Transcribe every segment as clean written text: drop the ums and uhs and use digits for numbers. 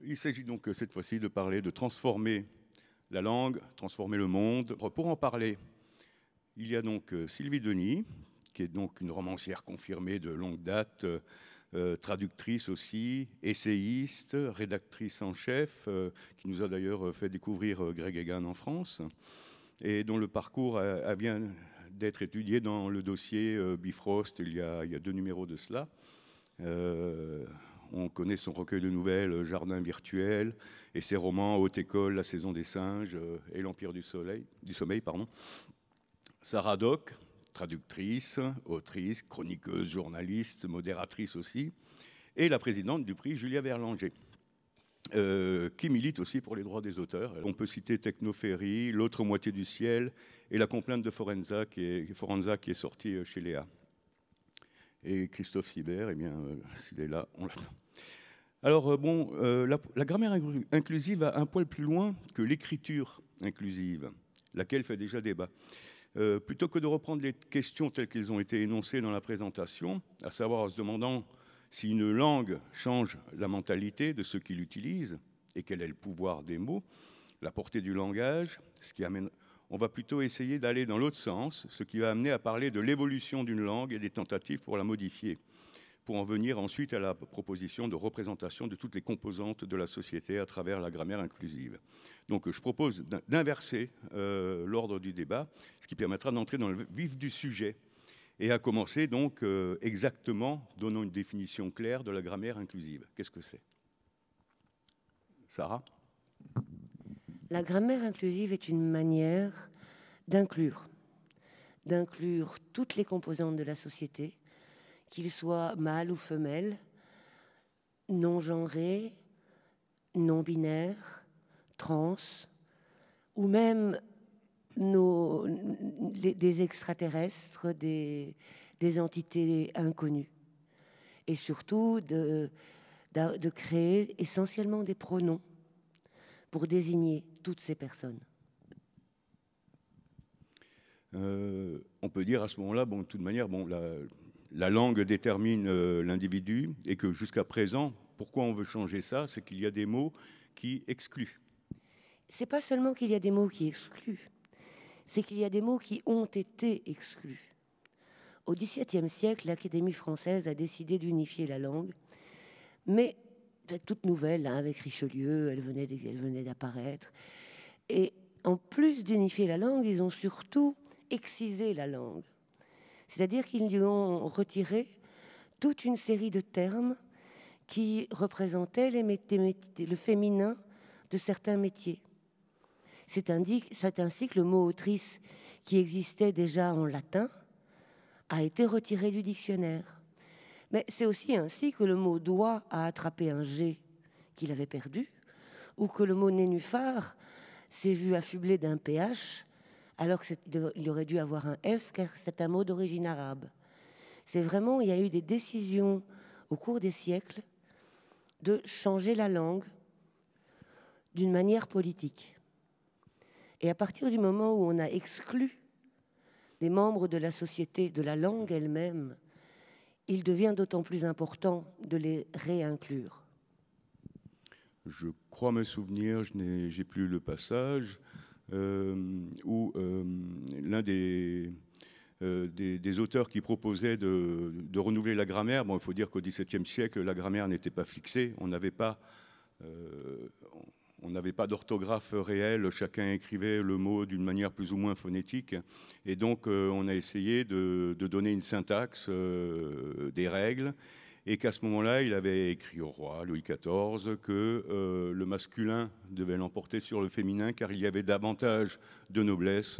Il s'agit donc cette fois-ci de parler de transformer la langue, transformer le monde. Pour en parler, il y a donc Sylvie Denis, qui est donc une romancière confirmée de longue date, traductrice aussi, essayiste, rédactrice en chef, qui nous a d'ailleurs fait découvrir Greg Egan en France, et dont le parcours vient d'être étudié dans le dossier Bifrost il y a 2 numéros de cela. On connaît son recueil de nouvelles Jardin virtuel et ses romans Haute École, La saison des singes et L'Empire du sommeil. Sarah Doc, traductrice, autrice, chroniqueuse, journaliste, modératrice aussi, et la présidente du prix Julia Verlanger, qui milite aussi pour les droits des auteurs. On peut citer Technoferry, L'autre moitié du ciel et La complainte de Forenza qui est sortie chez Léa. Et Christophe Sibert, eh bien, s'il est là, on l'attend. Alors, la grammaire inclusive va un poil plus loin que l'écriture inclusive, laquelle fait déjà débat. Plutôt que de reprendre les questions telles qu'elles ont été énoncées dans la présentation, à savoir en se demandant si une langue change la mentalité de ceux qui l'utilisent et quel est le pouvoir des mots, la portée du langage, on va plutôt essayer d'aller dans l'autre sens, ce qui va amener à parler de l'évolution d'une langue et des tentatives pour la modifier, pour en venir ensuite à la proposition de représentation de toutes les composantes de la société à travers la grammaire inclusive. Donc je propose d'inverser l'ordre du débat, ce qui permettra d'entrer dans le vif du sujet, et à commencer donc exactement, donnant une définition claire de la grammaire inclusive. Qu'est-ce que c'est ? Sarah ? La grammaire inclusive est une manière d'inclure toutes les composantes de la société, qu'ils soient mâles ou femelles, non-genrés, non-binaires, trans, ou même des extraterrestres, des entités inconnues. Et surtout de créer essentiellement des pronoms pour désigner toutes ces personnes. On peut dire à ce moment-là, de toute manière, la langue détermine l'individu et que jusqu'à présent, pourquoi on veut changer ça, c'est qu'il y a des mots qui excluent. C'est pas seulement qu'il y a des mots qui excluent, c'est qu'il y a des mots qui ont été exclus. Au XVIIe siècle, l'Académie française a décidé d'unifier la langue, mais toute nouvelle, hein, avec Richelieu, elle venait d'apparaître. Et en plus d'unifier la langue, ils ont surtout excisé la langue. C'est-à-dire qu'ils lui ont retiré toute une série de termes qui représentaient le féminin de certains métiers. C'est ainsi que le mot autrice, qui existait déjà en latin, a été retiré du dictionnaire. Mais c'est aussi ainsi que le mot doigt a attrapé un G qu'il avait perdu, ou que le mot nénuphar s'est vu affublé d'un PH, alors qu'il aurait dû avoir un F, car c'est un mot d'origine arabe. C'est vraiment, il y a eu des décisions au cours des siècles de changer la langue d'une manière politique. Et à partir du moment où on a exclu des membres de la société, de la langue elle-même, il devient d'autant plus important de les réinclure. Je crois me souvenir, j'ai plus le passage, où l'un des auteurs qui proposait de renouveler la grammaire, il faut dire qu'au XVIIe siècle, la grammaire n'était pas fixée, on n'avait pas d'orthographe réelle, chacun écrivait le mot d'une manière plus ou moins phonétique, et donc on a essayé de donner une syntaxe, des règles, et qu'à ce moment-là, il avait écrit au roi, Louis XIV, que le masculin devait l'emporter sur le féminin, car il y avait davantage de noblesse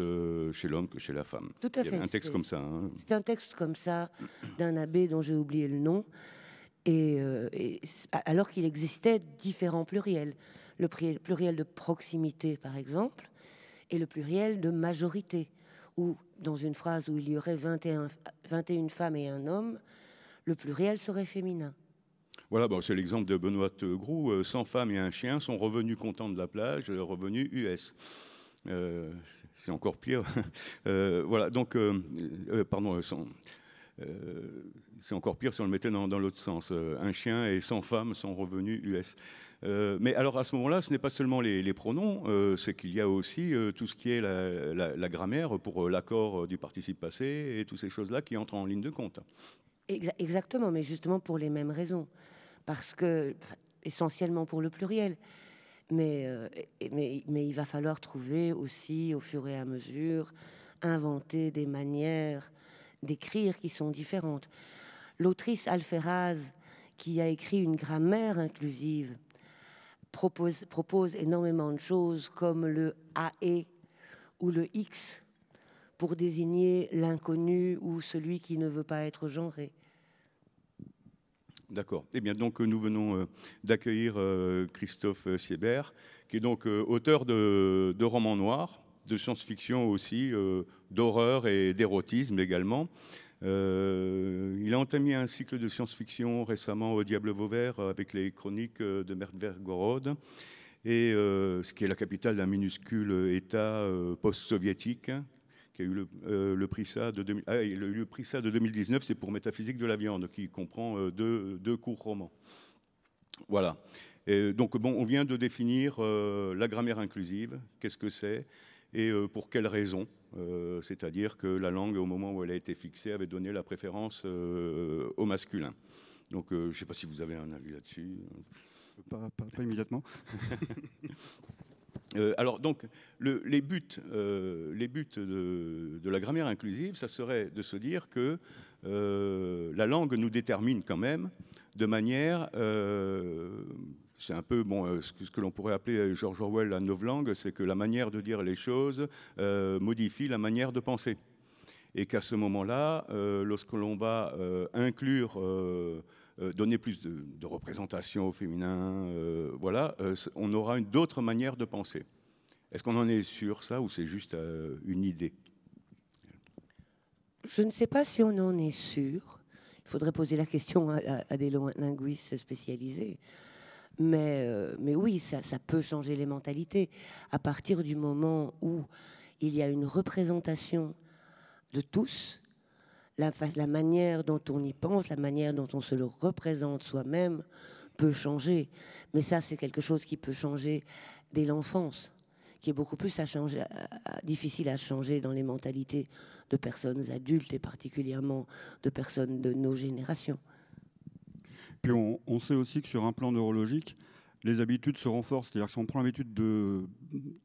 chez l'homme que chez la femme. Tout à fait. Il y avait un texte comme ça. Hein. C'est un texte comme ça, d'un abbé dont j'ai oublié le nom, et alors qu'il existait différents pluriels. Le pluriel de proximité, par exemple, et le pluriel de majorité, où, dans une phrase où il y aurait 21 femmes et un homme, le pluriel serait féminin. Voilà, c'est l'exemple de Benoît Groux. 100 femmes et un chien sont revenus contents de la plage, revenus US. C'est encore pire. Voilà, donc, pardon, c'est encore pire si on le mettait dans l'autre sens. Un chien et 100 femmes sont revenus US. Mais alors à ce moment-là, ce n'est pas seulement les pronoms, c'est qu'il y a aussi tout ce qui est la grammaire pour l'accord du participe passé et toutes ces choses-là qui entrent en ligne de compte. Exactement, mais justement pour les mêmes raisons. Parce que, essentiellement pour le pluriel, mais il va falloir trouver aussi, au fur et à mesure, inventer des manières d'écrire qui sont différentes. L'autrice Alferraz, qui a écrit une grammaire inclusive, propose énormément de choses comme le AE ou le X pour désigner l'inconnu ou celui qui ne veut pas être genré. D'accord. Eh bien, donc, nous venons d'accueillir Christophe Siebert, qui est donc auteur de romans noirs, de science-fiction aussi, d'horreur et d'érotisme également. Il a entamé un cycle de science-fiction récemment au Diable Vauvert avec les chroniques de Merdvergorod, et ce qui est la capitale d'un minuscule État post-soviétique, qui a eu le prix ça de le prix ça de 2019, c'est pour Métaphysique de la viande, qui comprend deux courts romans. Voilà. Et donc bon, on vient de définir la grammaire inclusive. Qu'est-ce que c'est et pour quelles raisons? C'est-à-dire que la langue, au moment où elle a été fixée, avait donné la préférence au masculin. Donc je ne sais pas si vous avez un avis là-dessus. Pas immédiatement. Alors donc, les buts de la grammaire inclusive, ça serait de se dire que la langue nous détermine quand même de manière... c'est un peu ce que l'on pourrait appeler George Orwell la novlangue, c'est que la manière de dire les choses modifie la manière de penser. Et qu'à ce moment-là, lorsque l'on va inclure... donner plus de représentation au féminin, voilà, on aura d'autres manières de penser. Est-ce qu'on en est sûr, ça, ou c'est juste une idée? Je ne sais pas si on en est sûr. Il faudrait poser la question à des linguistes spécialisés. Mais oui, ça peut changer les mentalités. À partir du moment où il y a une représentation de tous, la manière dont on y pense, la manière dont on se le représente soi-même peut changer. Mais ça, c'est quelque chose qui peut changer dès l'enfance, qui est beaucoup plus difficile à changer dans les mentalités de personnes adultes et particulièrement de personnes de nos générations. Puis on sait aussi que sur un plan neurologique, les habitudes se renforcent. C'est-à-dire que si on prend l'habitude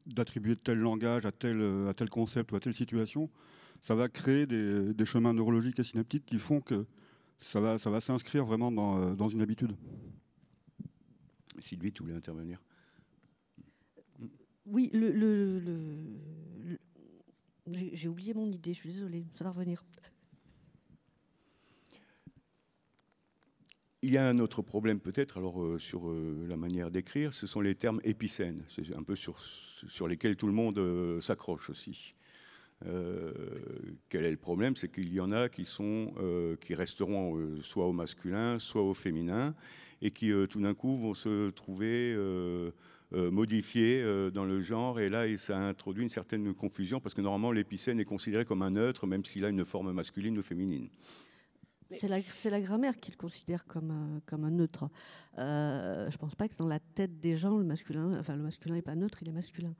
d'attribuer tel langage à tel concept ou à telle situation, ça va créer des chemins neurologiques et synaptiques qui font que ça va s'inscrire vraiment dans une habitude. Sylvie, tu voulais intervenir? Oui, j'ai oublié mon idée, je suis désolée, ça va revenir. Il y a un autre problème peut-être alors sur la manière d'écrire, ce sont les termes épicènes. C'est un peu sur lesquels tout le monde s'accroche aussi. Quel est le problème? C'est qu'il y en a qui resteront soit au masculin, soit au féminin, et qui tout d'un coup vont se trouver modifiés dans le genre, et là ça introduit une certaine confusion, parce que normalement l'épicène est considéré comme un neutre, même s'il a une forme masculine ou féminine. C'est la grammaire qui le considère comme un neutre. Je ne pense pas que dans la tête des gens, le masculin n'est pas neutre, il est masculin.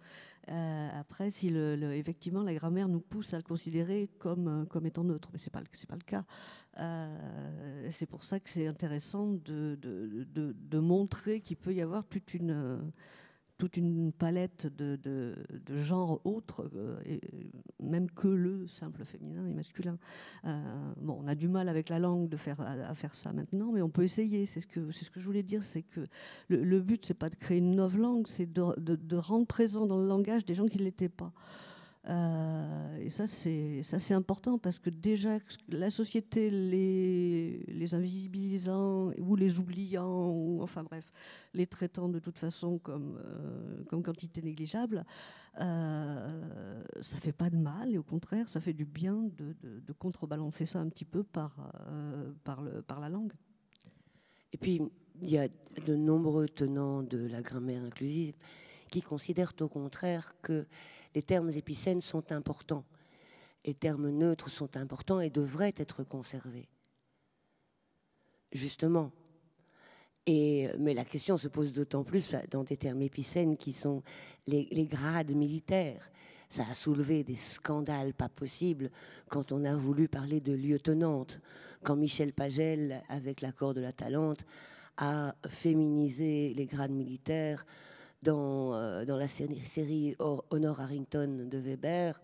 Après, si effectivement la grammaire nous pousse à le considérer comme étant neutre, mais c'est pas le cas. C'est pour ça que c'est intéressant de montrer qu'il peut y avoir toute une palette de genres autres, même que le simple féminin et masculin. On a du mal avec la langue à faire ça maintenant, mais on peut essayer. C'est ce que je voulais dire, c'est que le but, c'est pas de créer une nouvelle langue, c'est de rendre présent dans le langage des gens qui ne l'étaient pas. Et ça c'est important, parce que déjà la société les invisibilisant ou les oubliant, ou enfin bref, les traitant de toute façon comme quantité négligeable, ça fait pas de mal, et au contraire ça fait du bien de contrebalancer ça un petit peu par la langue. Et puis il y a de nombreux tenants de la grammaire inclusive qui considèrent au contraire que les termes épicènes sont importants. Les termes neutres sont importants et devraient être conservés. Justement. Mais la question se pose d'autant plus dans des termes épicènes qui sont les grades militaires. Ça a soulevé des scandales pas possibles quand on a voulu parler de lieutenante, quand Michel Pagel, avec l'accord de la Talente, a féminisé les grades militaires dans la série Honor Harrington de Weber.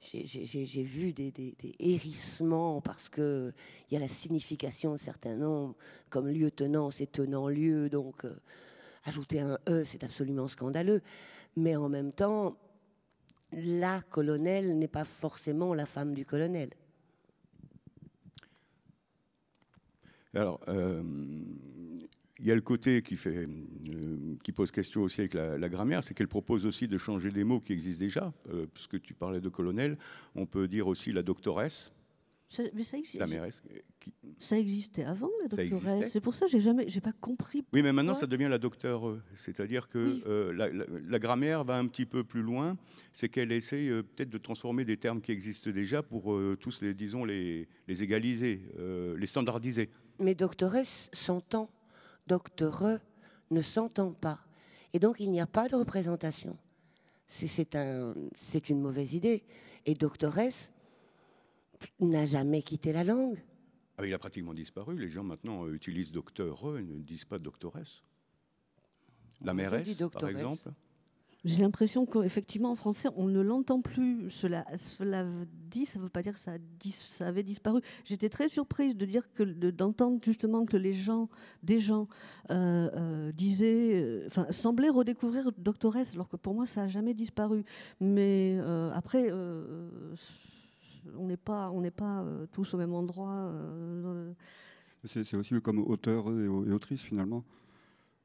J'ai vu des hérissements parce qu'il y a la signification de certains noms, comme lieutenant, c'est tenant lieu, donc ajouter un E, c'est absolument scandaleux. Mais en même temps, la colonelle n'est pas forcément la femme du colonel. Alors, il y a le côté qui pose question aussi avec la grammaire, c'est qu'elle propose aussi de changer des mots qui existent déjà. Puisque tu parlais de colonel, on peut dire aussi la doctoresse. Mais ça existe. La mairesse. Ça existait avant, la Ça doctoresse. existait. C'est pour ça que j'ai pas compris. Oui, mais maintenant, pourquoi. ça devient la docteure. C'est-à-dire que Oui. la grammaire va un petit peu plus loin. C'est qu'elle essaye peut-être de transformer des termes qui existent déjà pour tous, les égaliser, les standardiser. Mais doctoresse s'entend. Docteureux ne s'entend pas. Et donc, il n'y a pas de représentation. C'est une mauvaise idée. Et doctoresse n'a jamais quitté la langue. Ah, il a pratiquement disparu. Les gens maintenant utilisent docteureux et ne disent pas doctoresse. La Moi, je mairesse, dis par doctoresse. exemple. J'ai l'impression qu'effectivement, en français, on ne l'entend plus. Cela dit, ça ne veut pas dire que ça avait disparu. J'étais très surprise de dire d'entendre justement que des gens disaient, semblaient redécouvrir doctoresse, alors que pour moi, ça n'a jamais disparu. Mais après, on n'est pas tous au même endroit. C'est aussi comme auteur et autrice, finalement.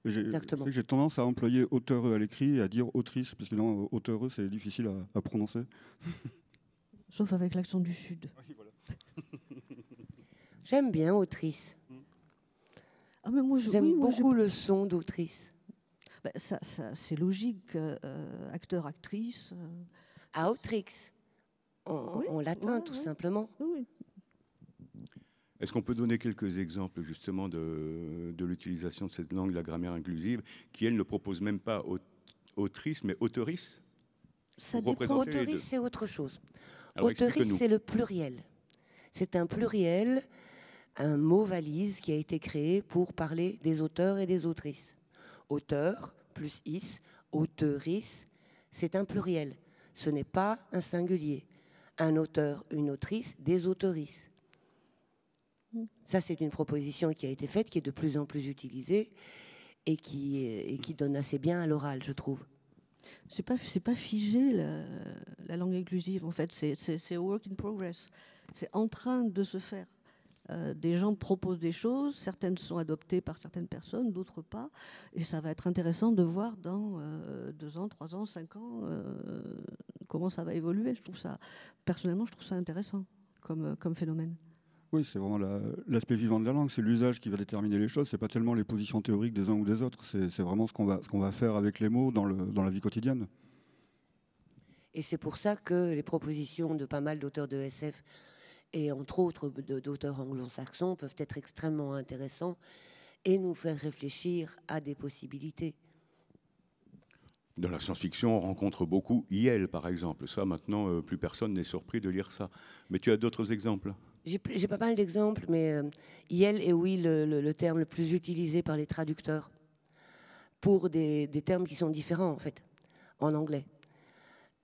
Exactement. J'ai tendance à employer auteur à l'écrit et à dire autrice, parce que non, auteur, c'est difficile à prononcer. Sauf avec l'accent du Sud. Oui, voilà. J'aime bien autrice. Ah, mais moi, J'aime beaucoup le son d'autrice. Ben, ça, c'est logique. Acteur, actrice. Autrix, en latin, tout simplement. Oui. Est-ce qu'on peut donner quelques exemples justement de l'utilisation de cette langue, la grammaire inclusive, qui elle ne propose même pas autrice, mais auteurice? Ça Pour dépend. représenter les deux. Auteurice, c'est autre chose. Alors, Auteurice, explique-nous. c'est le pluriel. C'est un pluriel, un mot valise qui a été créé pour parler des auteurs et des autrices. Auteur plus is, auteurice, c'est un pluriel. Ce n'est pas un singulier. Un auteur, une autrice, des auteurices. Ça, c'est une proposition qui a été faite, qui est de plus en plus utilisée et qui donne assez bien à l'oral, je trouve. C'est pas figé la langue inclusive en fait, c'est a work in progress. C'est en train de se faire. Des gens proposent des choses, certaines sont adoptées par certaines personnes, d'autres pas, et ça va être intéressant de voir dans 2 ans, 3 ans, 5 ans comment ça va évoluer. Personnellement, je trouve ça intéressant comme phénomène. Oui, c'est vraiment l'aspect vivant de la langue, c'est l'usage qui va déterminer les choses, c'est pas tellement les positions théoriques des uns ou des autres, c'est vraiment ce qu'on va faire avec les mots dans la vie quotidienne. Et c'est pour ça que les propositions de pas mal d'auteurs de SF et entre autres d'auteurs anglo-saxons peuvent être extrêmement intéressants et nous faire réfléchir à des possibilités. Dans la science-fiction, on rencontre beaucoup IL, par exemple. Ça, maintenant, plus personne n'est surpris de lire ça. Mais tu as d'autres exemples? J'ai pas mal d'exemples, mais IL est oui le terme le plus utilisé par les traducteurs pour des termes qui sont différents en fait en anglais.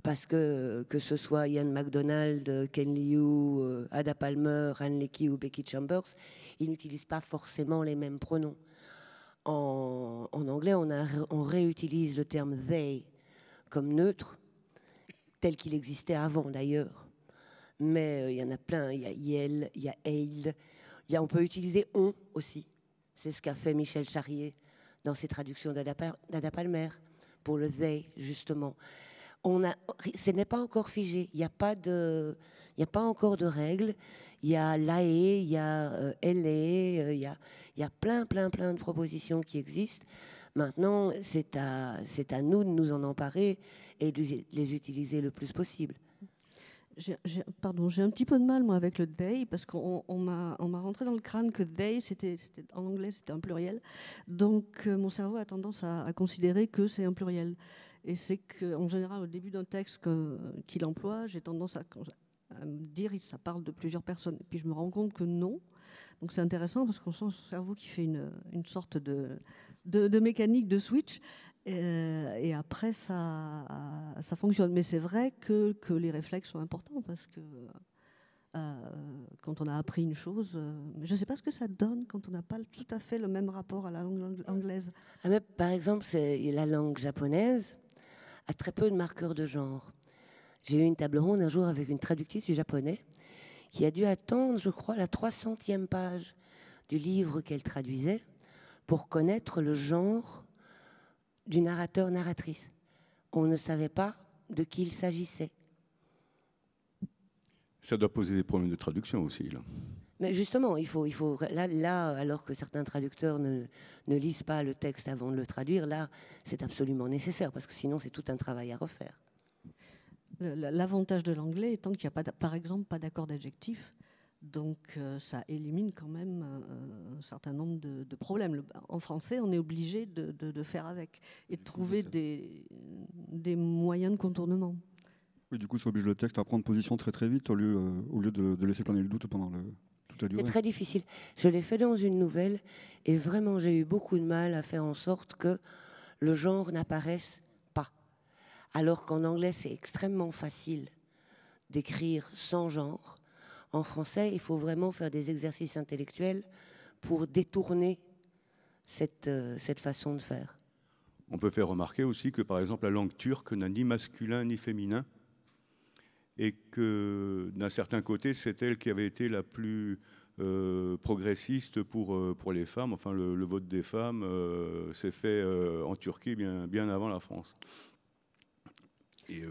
Parce que ce soit Ian MacDonald, Ken Liu, Ada Palmer, Anne Leckie ou Becky Chambers, ils n'utilisent pas forcément les mêmes pronoms. En anglais, on réutilise le terme they comme neutre, tel qu'il existait avant d'ailleurs. Mais il y en a plein, il y a Yel, il y a Eil, on peut utiliser on aussi. C'est ce qu'a fait Michel Charrier dans ses traductions d'Ada Palmer pour le they, justement. Ce n'est pas encore figé, il n'y a pas encore de règles. Il y a l'AE, il y a LE, il y a plein de propositions qui existent. Maintenant, c'est à nous de nous en emparer et de les utiliser le plus possible. Pardon, j'ai un petit peu de mal, moi, avec le they, parce qu'on m'a rentré dans le crâne que they, en anglais, c'était un pluriel. Donc, mon cerveau a tendance à considérer que c'est un pluriel. Et c'est qu'en général, au début d'un texte qu'il emploie, j'ai tendance à me dire que ça parle de plusieurs personnes. Et puis, je me rends compte que non. Donc, c'est intéressant parce qu'on sent son cerveau qui fait une sorte de mécanique de switch. Et après, ça fonctionne. Mais c'est vrai que les réflexes sont importants parce que quand on a appris une chose, je ne sais pas ce que ça donne quand on n'a pas tout à fait le même rapport à la langue anglaise. Ah, mais par exemple, la langue japonaise a très peu de marqueurs de genre. J'ai eu une table ronde un jour avec une traductrice du japonais qui a dû attendre, je crois, la 300e page du livre qu'elle traduisait pour connaître le genre du narrateur-narratrice. On ne savait pas de qui il s'agissait. Ça doit poser des problèmes de traduction aussi, là. Mais justement, il faut là, alors que certains traducteurs ne lisent pas le texte avant de le traduire, là, c'est absolument nécessaire, parce que sinon, c'est tout un travail à refaire. L'avantage de l'anglais étant qu'il n'y a pas, par exemple, pas d'accord d'adjectif. Donc, ça élimine quand même un certain nombre de problèmes. En français, on est obligé de faire avec et de trouver des moyens de contournement. Oui, du coup, ça oblige le texte à prendre position très très vite au lieu de laisser planer le doute pendant toute la durée. C'est très difficile. Je l'ai fait dans une nouvelle et vraiment, j'ai eu beaucoup de mal à faire en sorte que le genre n'apparaisse pas. Alors qu'en anglais, c'est extrêmement facile d'écrire sans genre. En français, il faut vraiment faire des exercices intellectuels pour détourner cette façon de faire. On peut faire remarquer aussi que, par exemple, la langue turque n'a ni masculin ni féminin, et que, d'un certain côté, c'est elle qui avait été la plus progressiste pour les femmes. Enfin, le vote des femmes s'est fait en Turquie bien avant la France. Et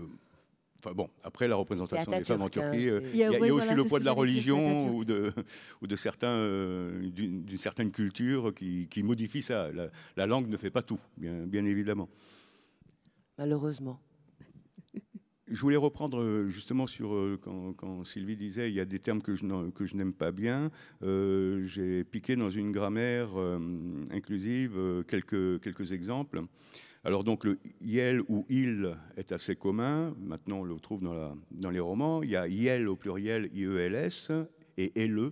enfin bon, après la représentation des femmes en Turquie, il y a aussi le poids de la religion ou de certains, d'une certaine culture qui modifie ça. La langue ne fait pas tout, bien évidemment. Malheureusement. Je voulais reprendre justement sur quand Sylvie disait il y a des termes que je n'aime pas bien. J'ai piqué dans une grammaire inclusive quelques exemples. Alors donc le iel ou il est assez commun. Maintenant on le trouve dans les romans. Il y a iel au pluriel IELS et elle.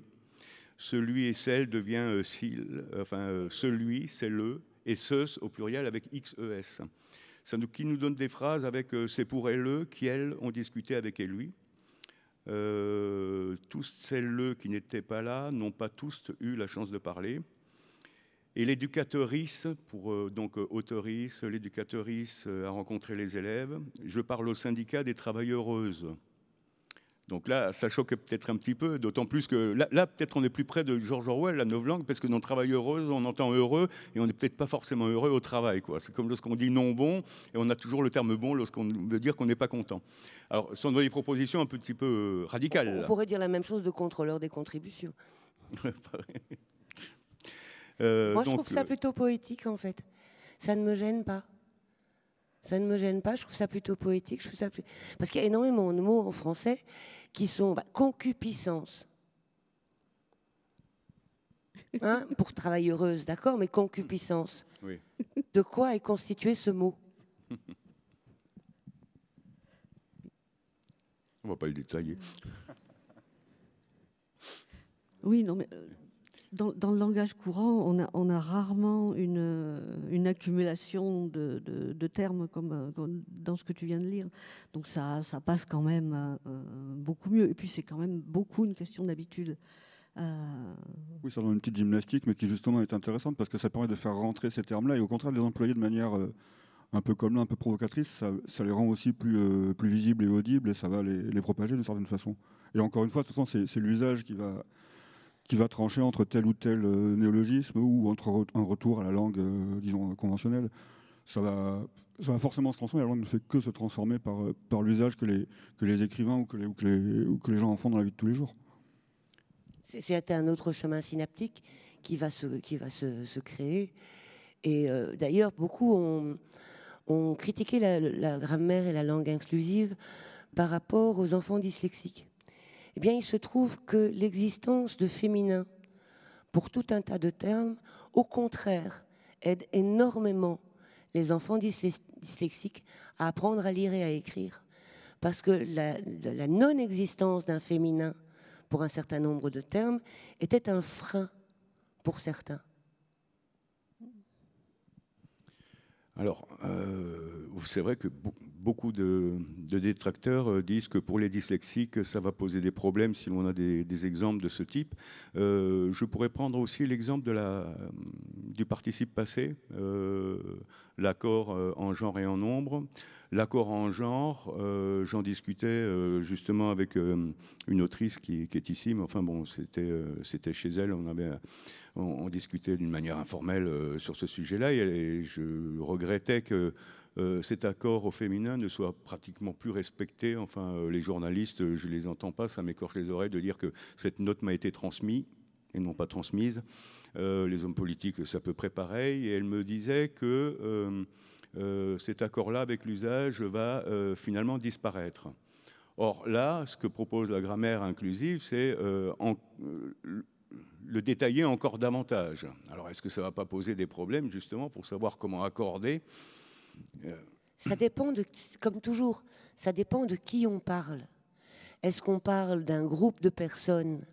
Celui et celle devient s'il. Enfin celui, c'est le et ce au pluriel avec XES. Qui nous donne des phrases avec c'est pour elle qui elles ont discuté avec elle lui. Tous celles qui n'étaient pas là n'ont pas tous eu la chance de parler. Et l'éducatrice, pour donc autorice, l'éducatrice a rencontré les élèves. Je parle au syndicat des travailleuses. Donc là, ça choque peut-être un petit peu, d'autant plus que là peut-être on est plus près de George Orwell, la novlangue, parce que dans travailleureuse, on entend heureux, et on n'est peut-être pas forcément heureux au travail, quoi. C'est comme lorsqu'on dit non bon, et on a toujours le terme bon lorsqu'on veut dire qu'on n'est pas content. Alors, ce sont des propositions un petit peu radicales. On pourrait dire la même chose de contrôleur des contributions. Moi, je trouve ça plutôt poétique, en fait. Ça ne me gêne pas. Ça ne me gêne pas, je trouve ça plutôt poétique. Parce qu'il y a énormément de mots en français qui sont concupiscence. Hein, pour travailleuse, d'accord, mais concupiscence. Oui. De quoi est constitué ce mot? On ne va pas le détailler. Oui, non, mais dans le langage courant, on a rarement une accumulation de termes comme dans ce que tu viens de lire. Donc ça passe quand même beaucoup mieux. Et puis c'est quand même beaucoup une question d'habitude. Oui, ça donne une petite gymnastique, mais qui justement est intéressante parce que ça permet de faire rentrer ces termes-là et au contraire de les employer de manière un peu comme là, un peu provocatrice. Ça les rend aussi plus visibles et audibles et ça va les propager d'une certaine façon. Et encore une fois, de toute façon, c'est l'usage qui va trancher entre tel ou tel néologisme ou entre un retour à la langue, disons, conventionnelle. Ça va forcément se transformer. La langue ne fait que se transformer par l'usage que les écrivains ou que les gens en font dans la vie de tous les jours. C'est un autre chemin synaptique qui va se créer. Et d'ailleurs, beaucoup ont critiqué la grammaire et la langue inclusive par rapport aux enfants dyslexiques. Eh bien, il se trouve que l'existence de féminin, pour tout un tas de termes, au contraire, aide énormément les enfants dyslexiques à apprendre à lire et à écrire. Parce que la non-existence d'un féminin pour un certain nombre de termes était un frein pour certains. Alors, c'est vrai que beaucoup de détracteurs disent que pour les dyslexiques, ça va poser des problèmes si l'on a des exemples de ce type. Je pourrais prendre aussi l'exemple du participe passé, l'accord en genre et en nombre. L'accord en genre, j'en discutais justement avec une autrice qui est ici, mais enfin bon, c'était chez elle, on discutait d'une manière informelle sur ce sujet-là, et je regrettais que cet accord au féminin ne soit pratiquement plus respecté. Enfin, les journalistes, je les entends pas, ça m'écorche les oreilles de dire que cette note m'a été transmise et non pas transmise. Les hommes politiques, c'est à peu près pareil, et elle me disait que cet accord-là avec l'usage va finalement disparaître. Or là, ce que propose la grammaire inclusive, c'est le détailler encore davantage. Alors est-ce que ça ne va pas poser des problèmes justement pour savoir comment accorder Ça dépend comme toujours, ça dépend de qui on parle. Est-ce qu'on parle d'un groupe de personnes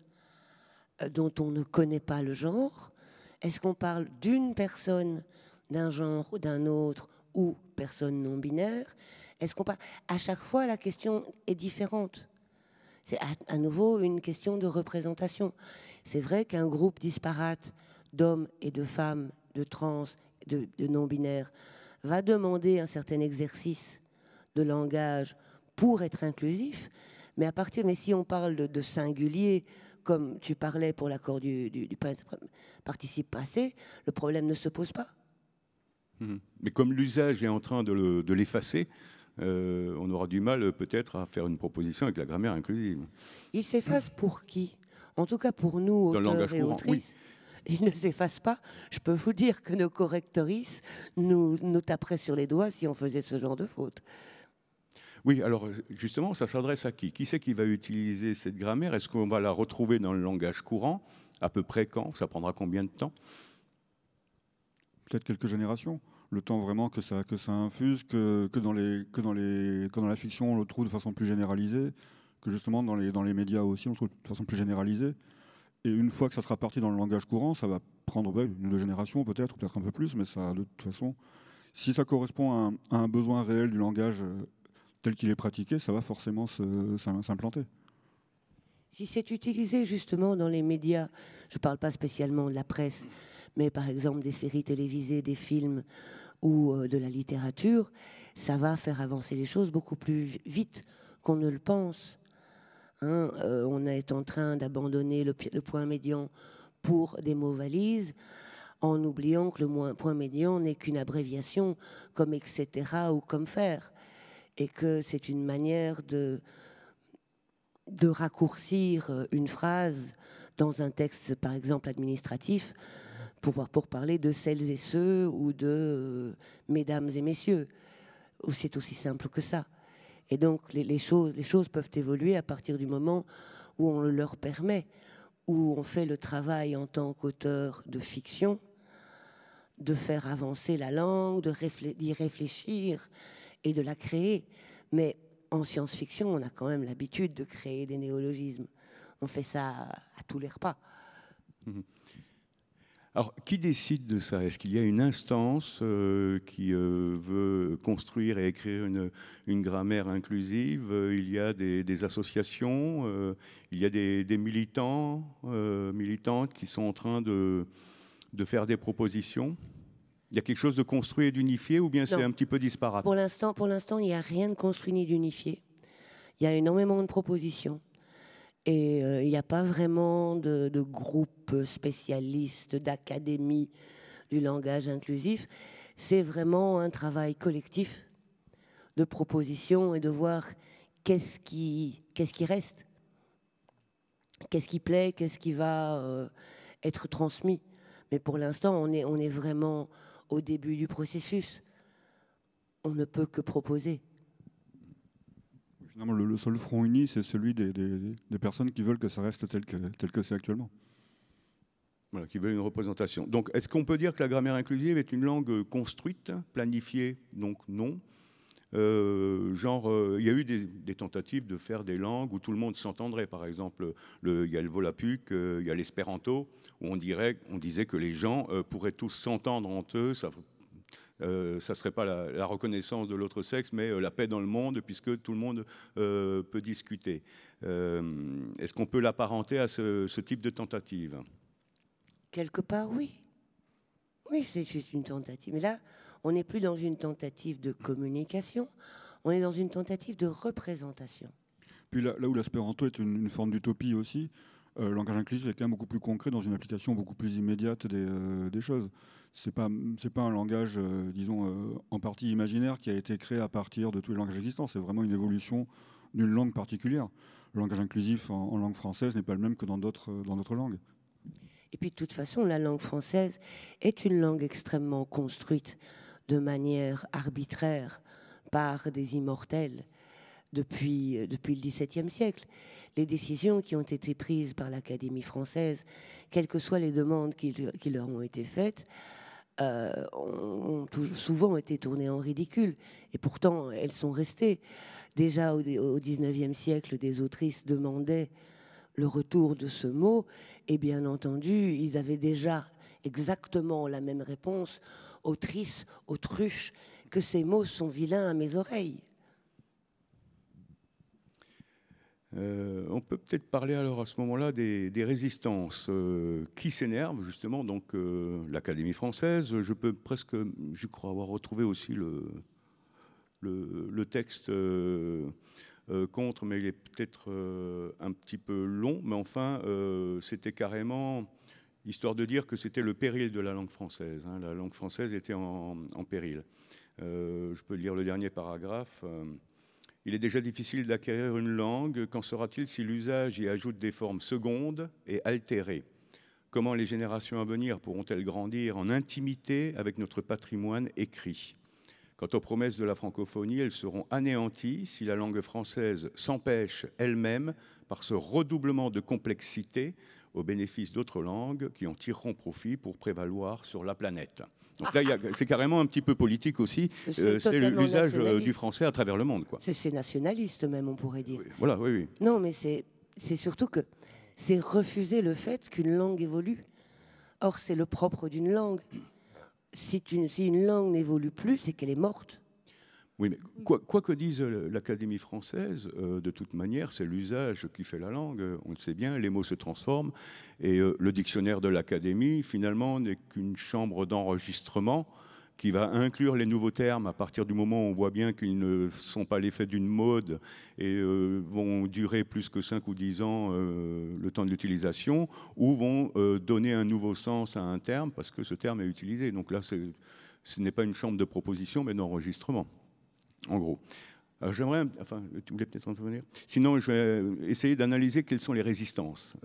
dont on ne connaît pas le genre? Est-ce qu'on parle d'une personne, d'un genre ou d'un autre, ou personne non binaire? Est-ce qu'on parle... À chaque fois, la question est différente. C'est à nouveau une question de représentation. C'est vrai qu'un groupe disparate d'hommes et de femmes, de trans, de non-binaires, va demander un certain exercice de langage pour être inclusif, mais si on parle de singulier, comme tu parlais pour l'accord du participe passé, le problème ne se pose pas. Mais comme l'usage est en train de l'effacer, on aura du mal peut-être à faire une proposition avec la grammaire inclusive. Il s'efface pour qui? En tout cas pour nous, auteurs et autrices. Oui. Il ne s'efface pas. Je peux vous dire que nos correctrices nous taperaient sur les doigts si on faisait ce genre de faute. Oui, alors justement, ça s'adresse à qui? Qui c'est qui va utiliser cette grammaire? Est-ce qu'on va la retrouver dans le langage courant? À peu près quand? Ça prendra combien de temps? Peut-être quelques générations. Le temps vraiment que ça infuse, que dans la fiction, on le trouve de façon plus généralisée, que justement dans les médias aussi, on le trouve de façon plus généralisée. Et une fois que ça sera parti dans le langage courant, ça va prendre une ou deux générations peut-être un peu plus, mais ça, de toute façon, si ça correspond à un besoin réel du langage tel qu'il est pratiqué, ça va forcément s'implanter. Si c'est utilisé justement dans les médias, je ne parle pas spécialement de la presse, mais par exemple des séries télévisées, des films ou de la littérature, ça va faire avancer les choses beaucoup plus vite qu'on ne le pense. On est en train d'abandonner le point médian pour des mots valises, en oubliant que le point médian n'est qu'une abréviation comme etc. ou comme faire, et que c'est une manière de raccourcir une phrase dans un texte, par exemple administratif, pour parler de celles et ceux ou de mesdames et messieurs. C'est aussi simple que ça. Et donc les choses peuvent évoluer à partir du moment où on le leur permet, où on fait le travail en tant qu'auteur de fiction, de faire avancer la langue, d'y réfléchir et de la créer. Mais en science-fiction, on a quand même l'habitude de créer des néologismes. On fait ça à tous les repas. Alors, qui décide de ça? Est-ce qu'il y a une instance qui veut construire et écrire une grammaire inclusive? Il y a des associations, il y a des militants, militantes qui sont en train de faire des propositions? Il y a quelque chose de construit et d'unifié, ou bien c'est un petit peu disparate? Pour l'instant, il n'y a rien de construit ni d'unifié. Il y a énormément de propositions. Et il n'y a pas vraiment de groupe spécialiste, d'académie du langage inclusif. C'est vraiment un travail collectif de proposition et de voir qu'est-ce qui reste, qu'est-ce qui plaît, qu'est-ce qui va être transmis. Mais pour l'instant, on est vraiment au début du processus. On ne peut que proposer. Finalement, le seul front uni, c'est celui des personnes qui veulent que ça reste tel que c'est actuellement. Voilà, qui veulent une représentation. Donc, est-ce qu'on peut dire que la grammaire inclusive est une langue construite, planifiée? Donc non. Il y a eu des tentatives de faire des langues où tout le monde s'entendrait. Par exemple, il y a le Volapük, il y a l'espéranto, où on disait que les gens pourraient tous s'entendre entre eux. Ça serait pas la reconnaissance de l'autre sexe, mais la paix dans le monde, puisque tout le monde peut discuter. Est-ce qu'on peut l'apparenter à ce type de tentative? Quelque part, oui. Oui, c'est juste une tentative. Mais là, on n'est plus dans une tentative de communication, on est dans une tentative de représentation. Puis là où l'espéranto est une forme d'utopie aussi, le langage inclusif est quand même beaucoup plus concret dans une application beaucoup plus immédiate des choses. C'est pas un langage, disons, en partie imaginaire qui a été créé à partir de tous les langages existants. C'est vraiment une évolution d'une langue particulière. Le langage inclusif en langue française n'est pas le même que dans d'autres langues. Et puis de toute façon, la langue française est une langue extrêmement construite de manière arbitraire par des immortels depuis le XVIIe siècle. Les décisions qui ont été prises par l'Académie française, quelles que soient les demandes qui leur ont été faites, ont souvent été tournées en ridicule. Et pourtant, elles sont restées. Déjà au XIXe siècle, des autrices demandaient le retour de ce mot, et bien entendu, ils avaient déjà exactement la même réponse, autrice, autruche, que ces mots sont vilains à mes oreilles. On peut peut-être parler alors à ce moment-là des résistances qui s'énervent justement. Donc l'Académie française, je peux presque, je crois avoir retrouvé aussi le texte contre, mais il est peut-être un petit peu long. Mais enfin, c'était carrément histoire de dire que c'était le péril de la langue française. Hein. La langue française était en péril. Je peux lire le dernier paragraphe. Il est déjà difficile d'acquérir une langue. Qu'en sera-t-il si l'usage y ajoute des formes secondes et altérées? Comment les générations à venir pourront-elles grandir en intimité avec notre patrimoine écrit? Quant aux promesses de la francophonie, elles seront anéanties si la langue française s'empêche elle-même par ce redoublement de complexité au bénéfice d'autres langues qui en tireront profit pour prévaloir sur la planète. Donc là, c'est carrément un petit peu politique aussi, c'est l'usage du français à travers le monde. C'est nationaliste même, on pourrait dire. Oui, voilà, oui, oui. Non, mais c'est surtout que c'est refuser le fait qu'une langue évolue. Or, c'est le propre d'une langue. Si une langue n'évolue plus, c'est qu'elle est morte. Oui, mais quoi que dise l'Académie française, de toute manière, c'est l'usage qui fait la langue. On le sait bien, les mots se transforment. Et le dictionnaire de l'Académie, finalement, n'est qu'une chambre d'enregistrement qui va inclure les nouveaux termes à partir du moment où on voit bien qu'ils ne sont pas l'effet d'une mode et vont durer plus que 5 ou 10 ans le temps de l'utilisation, ou vont donner un nouveau sens à un terme parce que ce terme est utilisé. Donc là, ce n'est pas une chambre de proposition, mais d'enregistrement. En gros. Alors j'aimerais, enfin, tu voulais peut-être intervenir? Sinon, je vais essayer d'analyser quelles sont les résistances.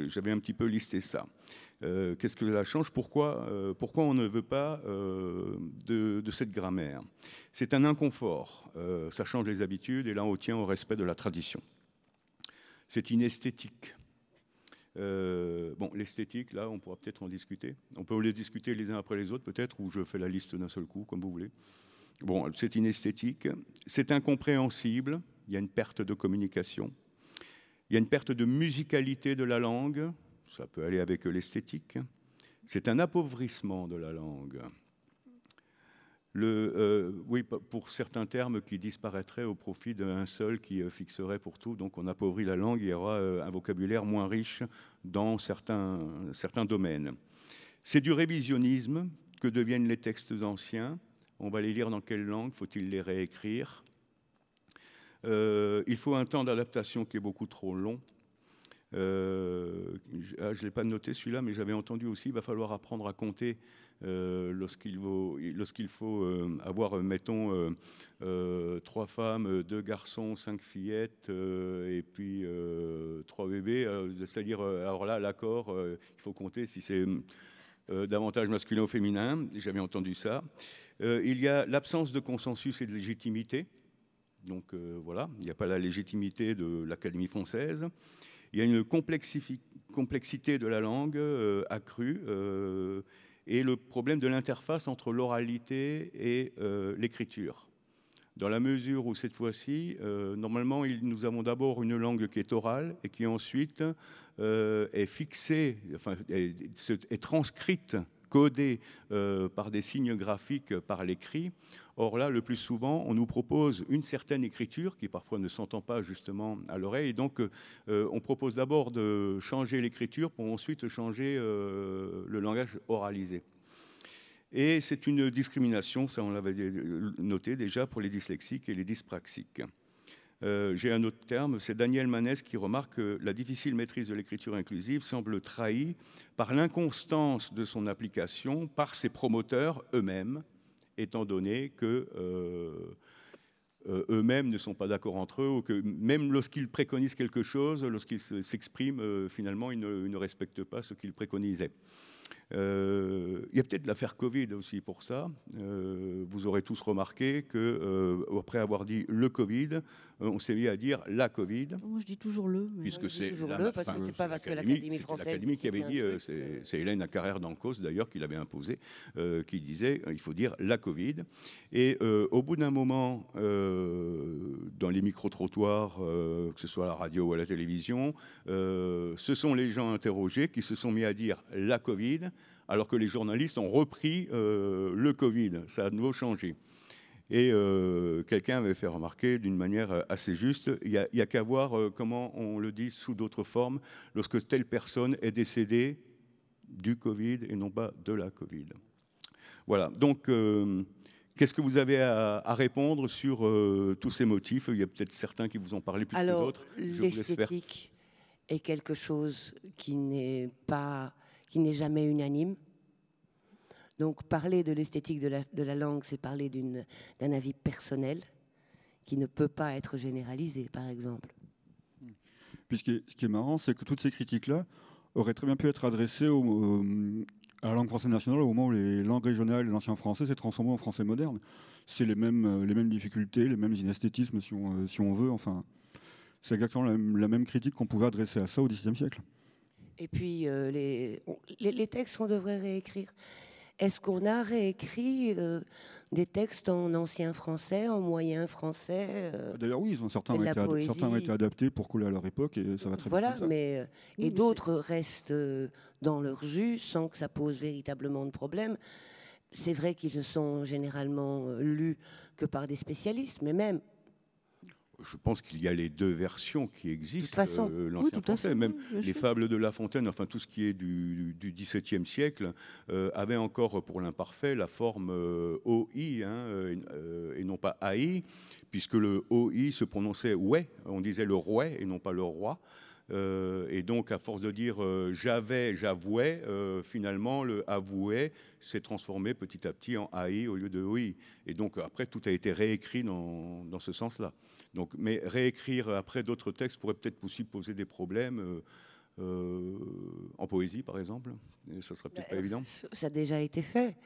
J'avais un petit peu listé ça. Qu'est-ce que ça change? Pourquoi on ne veut pas de cette grammaire? C'est un inconfort. Ça change les habitudes et là, on tient au respect de la tradition. C'est inesthétique. Bon, l'esthétique, là, on pourra peut-être en discuter. On peut les discuter les uns après les autres, peut-être, ou je fais la liste d'un seul coup, comme vous voulez. Bon, c'est inesthétique, c'est incompréhensible, il y a une perte de communication, il y a une perte de musicalité de la langue, ça peut aller avec l'esthétique, c'est un appauvrissement de la langue. Oui, pour certains termes qui disparaîtraient au profit d'un seul qui fixerait pour tout, donc on appauvrit la langue, il y aura un vocabulaire moins riche dans certains domaines. C'est du révisionnisme que deviennent les textes anciens. On va les lire dans quelle langue? Faut-il les réécrire? Il faut un temps d'adaptation qui est beaucoup trop long. Je ne l'ai pas noté celui-là, mais j'avais entendu aussi, il va falloir apprendre à compter lorsqu'il faut avoir, mettons, 3 femmes, 2 garçons, 5 fillettes, et puis 3 bébés. C'est-à-dire, alors là, l'accord, il faut compter si c'est davantage masculin ou féminin. J'avais entendu ça. Il y a l'absence de consensus et de légitimité. Donc voilà, il n'y a pas la légitimité de l'Académie française. Il y a une complexité de la langue accrue et le problème de l'interface entre l'oralité et l'écriture. Dans la mesure où cette fois-ci, normalement, nous avons d'abord une langue qui est orale et qui ensuite est fixée, enfin, est transcrite, codée par des signes graphiques par l'écrit. Or là, le plus souvent, on nous propose une certaine écriture qui parfois ne s'entend pas justement à l'oreille. Et donc, on propose d'abord de changer l'écriture pour ensuite changer le langage oralisé. Et c'est une discrimination, ça on l'avait noté déjà, pour les dyslexiques et les dyspraxiques. J'ai un autre terme, c'est Daniel Manès qui remarque que la difficile maîtrise de l'écriture inclusive semble trahie par l'inconstance de son application par ses promoteurs eux-mêmes, étant donné que eux-mêmes ne sont pas d'accord entre eux, ou que même lorsqu'ils préconisent quelque chose, lorsqu'ils s'expriment, finalement, ils ne respectent pas ce qu'ils préconisaient. Il y a peut-être l'affaire Covid aussi pour ça. Vous aurez tous remarqué qu'après avoir dit le Covid, on s'est mis à dire la Covid. Moi, je dis toujours le. Mais... Puisque c'est toujours le, parce que c'est pas parce que l'Académie française... l'Académie qui avait dit, c'est Hélène Carrère d'Ancos d'ailleurs qui l'avait imposé, qui disait il faut dire la Covid. Et au bout d'un moment, dans les micro-trottoirs, que ce soit à la radio ou à la télévision, ce sont les gens interrogés qui se sont mis à dire la Covid, alors que les journalistes ont repris le Covid. Ça a de nouveau changé. Et quelqu'un avait fait remarquer d'une manière assez juste, il n'y a qu'à voir comment on le dit sous d'autres formes, lorsque telle personne est décédée du Covid et non pas de la Covid. Voilà, donc qu'est-ce que vous avez à répondre sur tous ces motifs? Il y a peut-être certains qui vous ont parlé plus que d'autres. L'esthétique est quelque chose qui n'est jamais unanime. Donc parler de l'esthétique de la langue, c'est parler d'un avis personnel qui ne peut pas être généralisé, par exemple. Puis ce qui est marrant, c'est que toutes ces critiques-là auraient très bien pu être adressées à la langue française nationale au moment où les langues régionales et l'ancien français s'est transformé en français moderne. C'est les mêmes difficultés, les mêmes inesthétismes, si on veut. Enfin, c'est exactement la même critique qu'on pouvait adresser à ça au XVIIe siècle. Et puis, les textes qu'on devrait réécrire. Est-ce qu'on a réécrit des textes en ancien français, en moyen français D'ailleurs, oui, certains ont été adaptés pour coller à leur époque et ça va très bien. Voilà, mais et d'autres restent dans leur jus sans que ça pose véritablement de problème. C'est vrai qu'ils ne sont généralement lus que par des spécialistes, mais même. Je pense qu'il y a les deux versions qui existent. De toute façon, l'ancien français, même les fables de La Fontaine, enfin tout ce qui est du XVIIe siècle, avait encore pour l'imparfait la forme OI et non pas AI, puisque le OI se prononçait ouais, on disait le roi et non pas le roi. Et donc, à force de dire j'avouais, finalement, le avoué s'est transformé petit à petit en AI au lieu de OI. Et donc, après, tout a été réécrit dans ce sens-là. Donc, mais réécrire après d'autres textes pourrait peut-être aussi poser des problèmes en poésie, par exemple. Et ça serait peut-être pas évident. Ça a déjà été fait.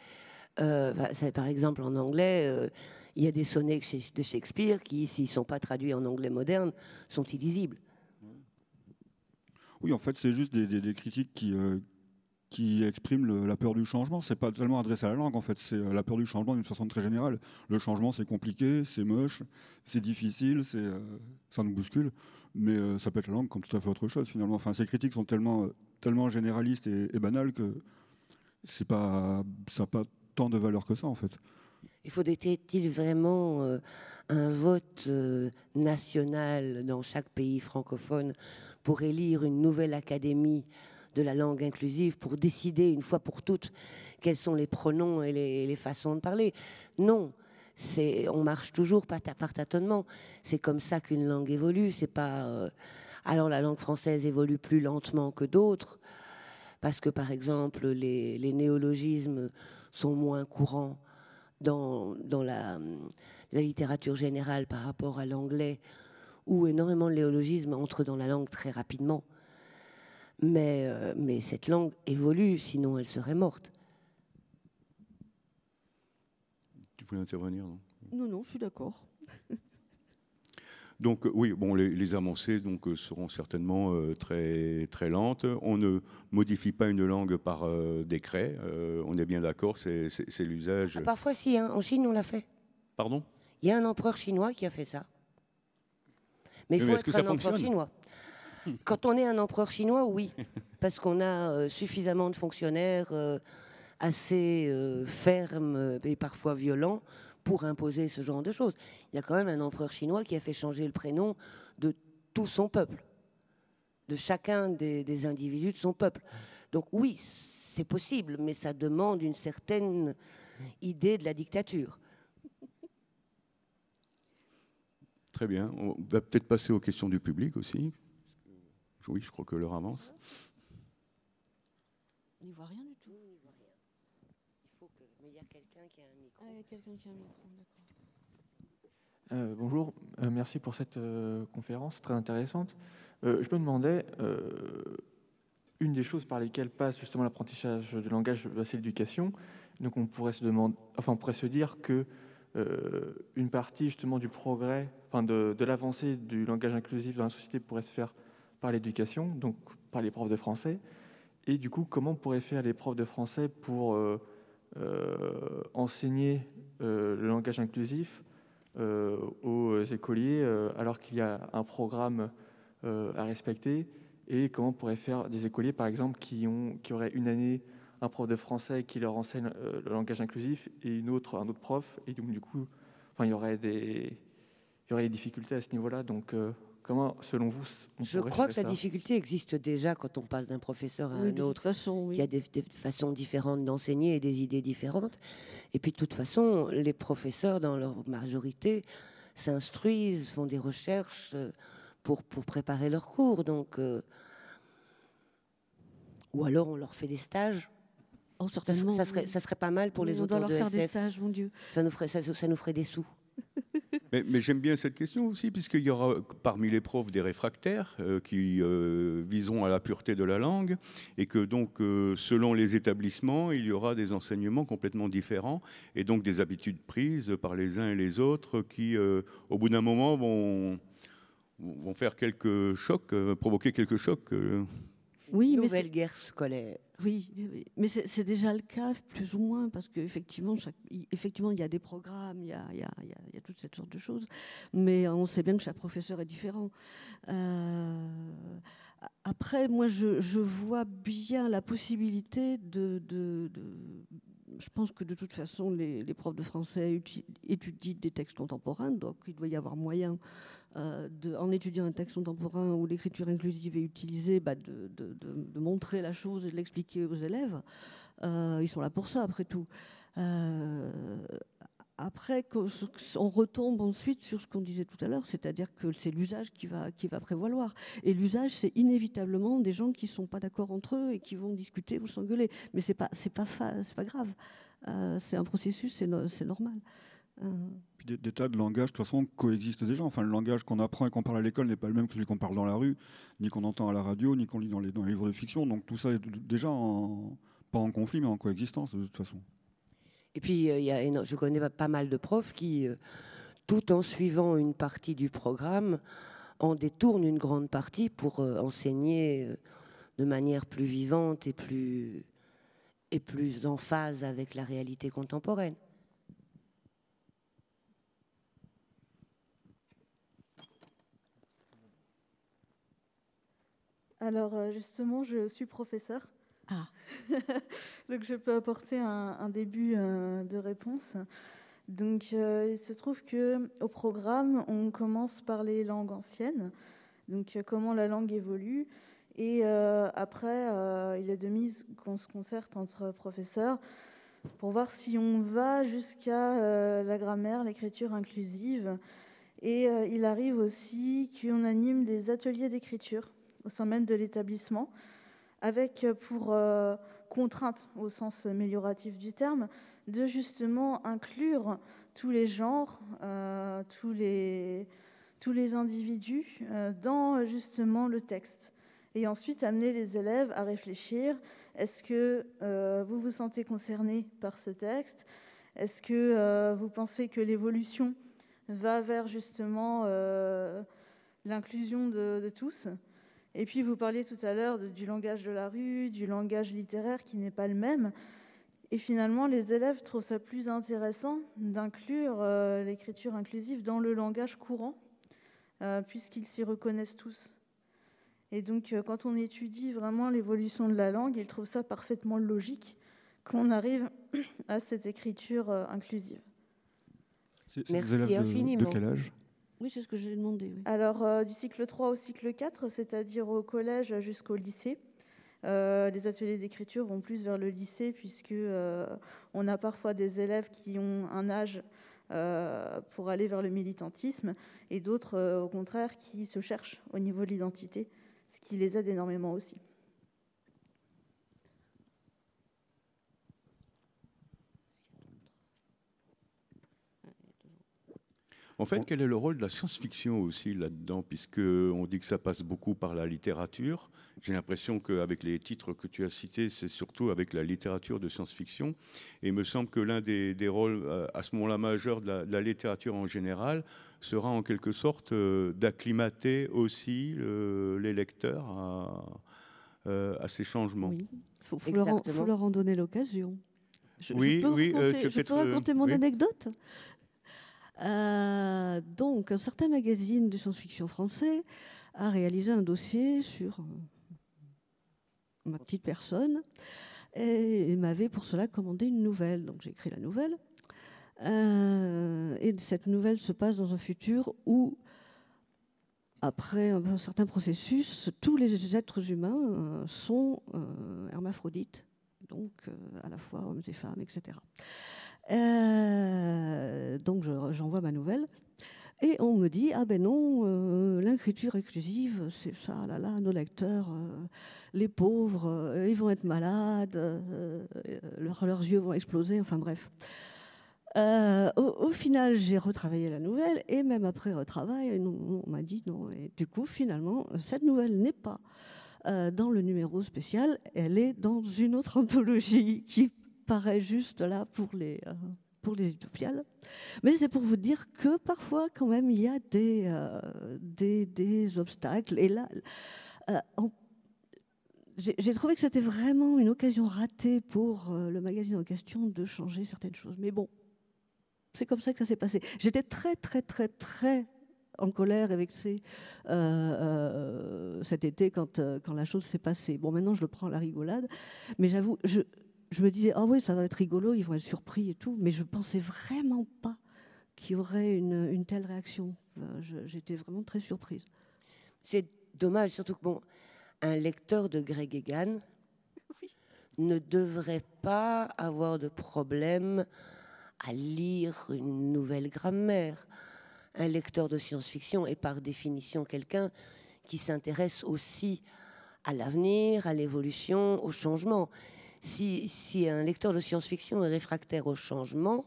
Par exemple, en anglais, il y a des sonnets de Shakespeare qui, s'ils ne sont pas traduits en anglais moderne, sont illisibles. Oui, en fait, c'est juste des critiques qui expriment la peur du changement. C'est pas tellement adressé à la langue, en fait. C'est la peur du changement d'une façon très générale. Le changement, c'est compliqué, c'est moche, c'est difficile, ça nous bouscule. Mais ça peut être la langue comme tout à fait autre chose, finalement. Enfin, ces critiques sont tellement généralistes et banales que ça n'a pas tant de valeur que ça, en fait. Il faudrait-il vraiment un vote national dans chaque pays francophone pour élire une nouvelle académie de la langue inclusive, pour décider une fois pour toutes quels sont les pronoms et les façons de parler? Non, on marche toujours par tâtonnement. C'est comme ça qu'une langue évolue. C'est pas alors la langue française évolue plus lentement que d'autres parce que, par exemple, les néologismes sont moins courants dans la littérature générale par rapport à l'anglais, où énormément de néologismes entrent dans la langue très rapidement. Mais cette langue évolue, sinon elle serait morte. Tu voulais intervenir, non ? Non, je suis d'accord. Donc oui, bon, les avancées donc, seront certainement très, très lentes. On ne modifie pas une langue par décret, on est bien d'accord, c'est l'usage... Ah, parfois si, hein. En Chine on l'a fait. Pardon? Il y a un empereur chinois qui a fait ça. Mais il Oui, faut mais est-ce que être ça un empereur fonctionne? chinois. Quand on est un empereur chinois, oui. Parce qu'on a suffisamment de fonctionnaires assez fermes et parfois violents pour imposer ce genre de choses. Il y a quand même un empereur chinois qui a fait changer le prénom de tout son peuple, de chacun des individus de son peuple. Donc oui, c'est possible, mais ça demande une certaine idée de la dictature. Très bien. On va peut-être passer aux questions du public aussi. Oui, je crois que l'heure avance. On n'y voit rien du tout. Il faut que... Mais il y a quelqu'un qui a un micro. Ah, il y a quelqu'un qui a un micro, d'accord. Bonjour, merci pour cette conférence très intéressante. Je me demandais, une des choses par lesquelles passe justement l'apprentissage du langage, c'est l'éducation. Donc on pourrait se dire que une partie justement du progrès, enfin de l'avancée du langage inclusif dans la société pourrait se faire par l'éducation, donc par les profs de français. Et du coup, comment pourraient faire les profs de français pour enseigner le langage inclusif aux écoliers alors qu'il y a un programme à respecter, et comment pourraient faire des écoliers par exemple qui auraient une année un prof de français qui leur enseigne le langage inclusif et un autre prof, et donc du coup il y aurait des difficultés à ce niveau-là. Donc comment, selon vous, on Je pourrait crois que gérer la ça? difficulté existe déjà quand on passe d'un professeur à Oui, un de autre. toute façon, oui. Il y a des façons différentes d'enseigner et des idées différentes. Et puis de toute façon, les professeurs, dans leur majorité, s'instruisent, font des recherches pour préparer leurs cours. Donc, ou alors on leur fait des stages. Oh, Ça certainement. serait pas mal pour Oui, les on doit auteurs leur de faire des SF. stages, mon Dieu. Ça nous ferait des sous. Mais j'aime bien cette question aussi, puisqu'il y aura parmi les profs des réfractaires qui viseront à la pureté de la langue, et que donc, selon les établissements, il y aura des enseignements complètement différents, et donc des habitudes prises par les uns et les autres qui, au bout d'un moment, vont faire quelques chocs, provoquer quelques chocs. Oui, mais Nouvelle guerre scolaire. oui, mais c'est déjà le cas, plus ou moins, parce qu'effectivement, effectivement, il y a des programmes, il y a toutes cette sorte de choses, mais on sait bien que chaque professeur est différent. Après, moi, je vois bien la possibilité je pense que de toute façon, les profs de français étudient des textes contemporains, donc il doit y avoir moyen, en étudiant un texte contemporain où l'écriture inclusive est utilisée, de montrer la chose et de l'expliquer aux élèves. Ils sont là pour ça, après tout. Après, on retombe ensuite sur ce qu'on disait tout à l'heure, c'est-à-dire que c'est l'usage qui va prévaloir. Et l'usage, c'est inévitablement des gens qui ne sont pas d'accord entre eux et qui vont discuter ou s'engueuler. Mais c'est pas grave. C'est un processus, c'est normal. Puis des tas de langages, de toute façon, coexistent déjà. Enfin, le langage qu'on apprend et qu'on parle à l'école n'est pas le même que celui qu'on parle dans la rue, ni qu'on entend à la radio, ni qu'on lit dans les livres de fiction. Donc tout ça est déjà pas en conflit, mais en coexistence, de toute façon. Et puis, je connais pas mal de profs qui, tout en suivant une partie du programme, en détournent une grande partie pour enseigner de manière plus vivante et plus en phase avec la réalité contemporaine. Alors justement, je suis professeure. Ah. Donc je peux apporter un début de réponse. Donc il se trouve qu'au programme, on commence par les langues anciennes, donc comment la langue évolue. Et après, il est de mise qu'on se concerte entre professeurs pour voir si on va jusqu'à la grammaire, l'écriture inclusive. Et il arrive aussi qu'on anime des ateliers d'écriture au sein même de l'établissement, avec pour contrainte, au sens amélioratif du terme, de justement inclure tous les genres, tous les individus dans justement le texte. Et ensuite amener les élèves à réfléchir, est-ce que vous vous sentez concerné par ce texte? Est-ce que vous pensez que l'évolution va vers justement l'inclusion de tous. Et puis vous parliez tout à l'heure du langage de la rue, du langage littéraire qui n'est pas le même. Et finalement, les élèves trouvent ça plus intéressant d'inclure l'écriture inclusive dans le langage courant, puisqu'ils s'y reconnaissent tous. Et donc, quand on étudie vraiment l'évolution de la langue, ils trouvent ça parfaitement logique qu'on arrive à cette écriture inclusive. Merci élèves infiniment. de quel âge? Oui, c'est ce que j'ai demandé. Oui. Alors, du cycle 3 au cycle 4, c'est-à-dire au collège jusqu'au lycée, les ateliers d'écriture vont plus vers le lycée, puisque on a parfois des élèves qui ont un âge pour aller vers le militantisme, et d'autres, au contraire, qui se cherchent au niveau de l'identité, ce qui les aide énormément aussi. En fait, quel est le rôle de la science-fiction aussi là-dedans, puisqu'on dit que ça passe beaucoup par la littérature. J'ai l'impression qu'avec les titres que tu as cités, c'est surtout avec la littérature de science-fiction. Et il me semble que l'un des rôles à ce moment-là majeurs de la littérature en général sera en quelque sorte d'acclimater aussi les lecteurs à ces changements. Oui, faut leur en donner l'occasion. Je peux raconter mon anecdote. Donc, un certain magazine de science-fiction français a réalisé un dossier sur ma petite personne et il m'avait pour cela commandé une nouvelle. Donc, j'ai écrit la nouvelle. Et cette nouvelle se passe dans un futur où, après un certain processus, tous les êtres humains sont hermaphrodites, donc à la fois hommes et femmes, etc. Donc j'envoie ma nouvelle et on me dit ah ben non, l'écriture inclusive c'est ça, là là, nos lecteurs, les pauvres, ils vont être malades, leurs yeux vont exploser, enfin bref. Au final, j'ai retravaillé la nouvelle et même après retravail, on m'a dit non. Et du coup, finalement, cette nouvelle n'est pas dans le numéro spécial, elle est dans une autre anthologie qui paraît juste là pour les utopiales. Mais c'est pour vous dire que parfois, quand même, il y a des obstacles. Et là, j'ai trouvé que c'était vraiment une occasion ratée pour le magazine en question de changer certaines choses. Mais bon, c'est comme ça que ça s'est passé. J'étais très, très, très, très en colère et vexée cet été quand la chose s'est passée. Bon, maintenant, je le prends à la rigolade. Mais j'avoue, je me disais, ah oui, ça va être rigolo, ils vont être surpris et tout, mais je ne pensais vraiment pas qu'il y aurait une telle réaction. J'étais vraiment très surprise. C'est dommage, surtout que un lecteur de Greg Egan ne devrait pas avoir de problème à lire une nouvelle grammaire. Un lecteur de science-fiction est par définition quelqu'un qui s'intéresse aussi à l'avenir, à l'évolution, au changement. Si un lecteur de science-fiction est réfractaire au changement,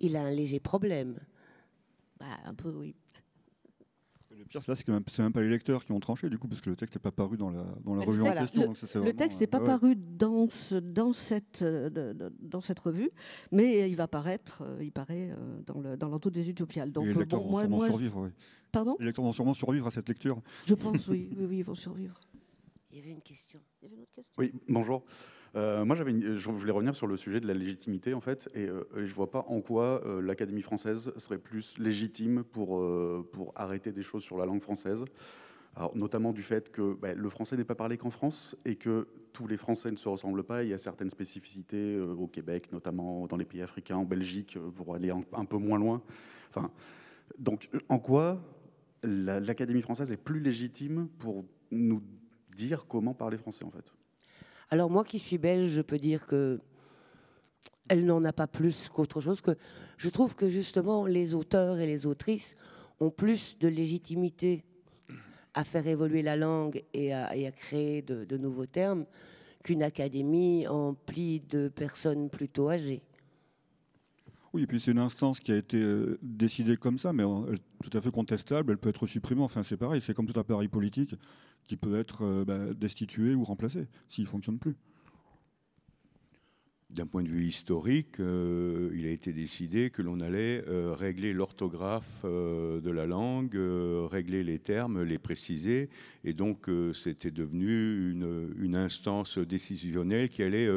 il a un léger problème. Un peu, oui. Le pire, là, c'est que c'est même pas les lecteurs qui ont tranché, du coup, parce que le texte n'est pas paru dans la revue en question. Le texte n'est pas paru dans cette revue, mais il va paraître, il paraît dans l'entour des Utopiales. Donc, les lecteurs vont sûrement survivre. Oui. Pardon ? Les lecteurs vont sûrement survivre à cette lecture. Je pense, oui, ils vont survivre. Il y avait une question. Il y avait une autre question. Oui, bonjour. Moi, je voulais revenir sur le sujet de la légitimité, en fait, et je ne vois pas en quoi l'Académie française serait plus légitime pour arrêter des choses sur la langue française. Alors, notamment du fait que le français n'est pas parlé qu'en France et que tous les Français ne se ressemblent pas. Il y a certaines spécificités au Québec, notamment dans les pays africains, en Belgique, pour aller un peu moins loin. Enfin, donc, en quoi l'Académie française est plus légitime pour nous dire comment parler français, en fait? Alors moi qui suis belge, je peux dire que elle n'en a pas plus qu'autre chose. Que je trouve que justement les auteurs et les autrices ont plus de légitimité à faire évoluer la langue et à créer de nouveaux termes qu'une académie emplie de personnes plutôt âgées. Oui, et puis c'est une instance qui a été décidée comme ça, mais tout à fait contestable. Elle peut être supprimée. Enfin, c'est pareil, c'est comme tout appareil politique qui peut être destitué ou remplacé s'il ne fonctionne plus. d'un point de vue historique, il a été décidé que l'on allait régler l'orthographe de la langue, régler les termes, les préciser, et donc c'était devenu une instance décisionnelle qui allait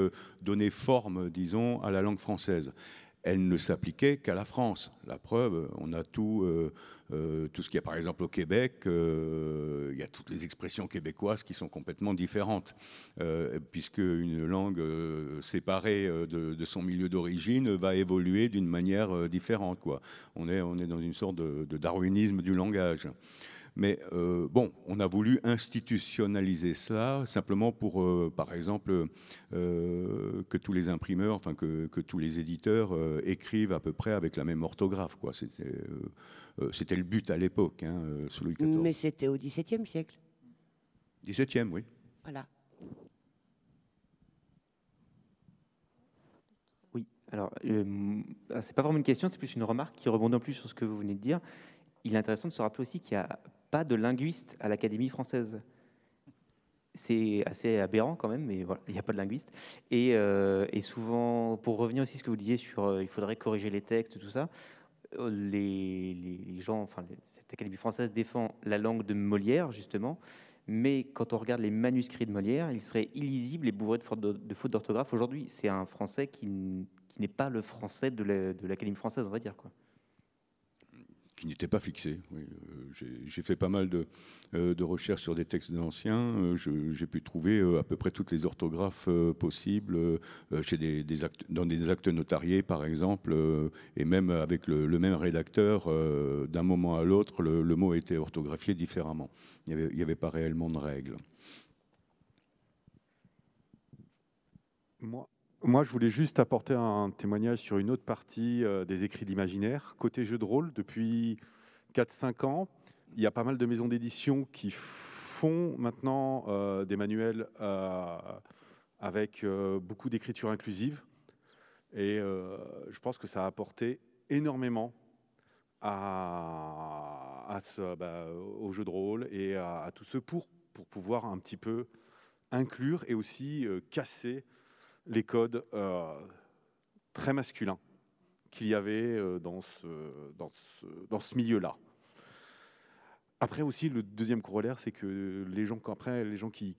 donner forme, disons, à la langue française. Elle ne s'appliquait qu'à la France. La preuve, on a tout ce qu'il y a par exemple au Québec, il y a toutes les expressions québécoises qui sont complètement différentes, puisque une langue séparée de son milieu d'origine va évoluer d'une manière différente, quoi. On est dans une sorte de darwinisme du langage. Mais bon, on a voulu institutionnaliser cela simplement pour, par exemple, que tous les imprimeurs, enfin que tous les éditeurs écrivent à peu près avec la même orthographe, quoi. C'était le but à l'époque, hein, sous Louis XIV. Mais c'était au XVIIe siècle. 17e, oui. Voilà. Oui, alors, c'est pas vraiment une question, c'est plus une remarque qui rebondit en plus sur ce que vous venez de dire. Il est intéressant de se rappeler aussi qu'il n'y a pas de linguiste à l'Académie française. C'est assez aberrant quand même, mais voilà, il n'y a pas de linguiste. Et souvent, pour revenir aussi à ce que vous disiez sur il faudrait corriger les textes, tout ça, les gens, enfin, cette Académie française défend la langue de Molière, justement, mais quand on regarde les manuscrits de Molière, ils seraient illisibles et bourrés de fautes d'orthographe. Aujourd'hui, c'est un français qui n'est pas le français de l'Académie française, on va dire, quoi. Qui n'était pas fixé. Oui. J'ai fait pas mal de recherches sur des textes anciens. J'ai pu trouver à peu près toutes les orthographes possibles chez dans des actes notariés, par exemple, et même avec le même rédacteur, d'un moment à l'autre, le mot était orthographié différemment. Il n'y avait pas réellement de règles. Moi, je voulais juste apporter un témoignage sur une autre partie des écrits d'imaginaire. Côté jeu de rôle, depuis 4-5 ans, il y a pas mal de maisons d'édition qui font maintenant des manuels avec beaucoup d'écriture inclusive. Et je pense que ça a apporté énormément au jeu de rôle et à tous ceux pour pouvoir un petit peu inclure et aussi casser les codes très masculins qu'il y avait dans ce milieu-là. Après aussi, le deuxième corollaire, c'est que les gens qui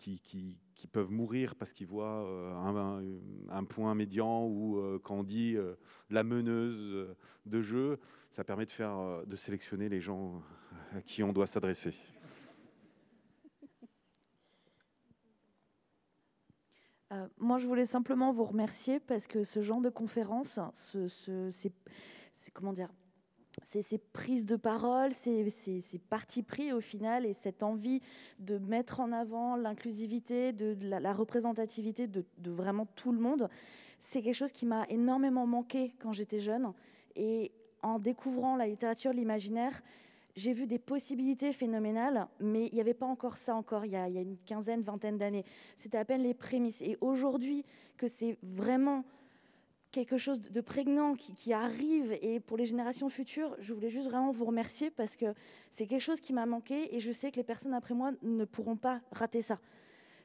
peuvent mourir parce qu'ils voient un point médian ou quand on dit la meneuse de jeu, ça permet de sélectionner les gens à qui on doit s'adresser. Moi, je voulais simplement vous remercier parce que ce genre de conférence, comment dire, ces prises de parole, ces partis pris au final, et cette envie de mettre en avant l'inclusivité, de la représentativité de vraiment tout le monde, c'est quelque chose qui m'a énormément manqué quand j'étais jeune. Et en découvrant la littérature, l'imaginaire, j'ai vu des possibilités phénoménales, mais il n'y avait pas encore ça il y a une quinzaine, vingtaine d'années. C'était à peine les prémices. Et aujourd'hui, que c'est vraiment quelque chose de prégnant qui arrive, et pour les générations futures, je voulais juste vraiment vous remercier parce que c'est quelque chose qui m'a manqué et je sais que les personnes après moi ne pourront pas rater ça.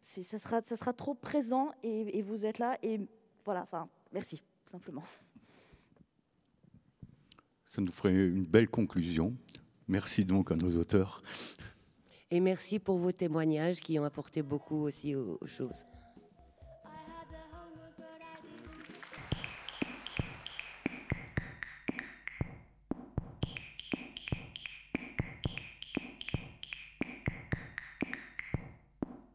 Ça sera trop présent et vous êtes là. Et voilà, merci, tout simplement. Ça nous ferait une belle conclusion. Merci donc à nos auteurs. Et merci pour vos témoignages qui ont apporté beaucoup aussi aux choses.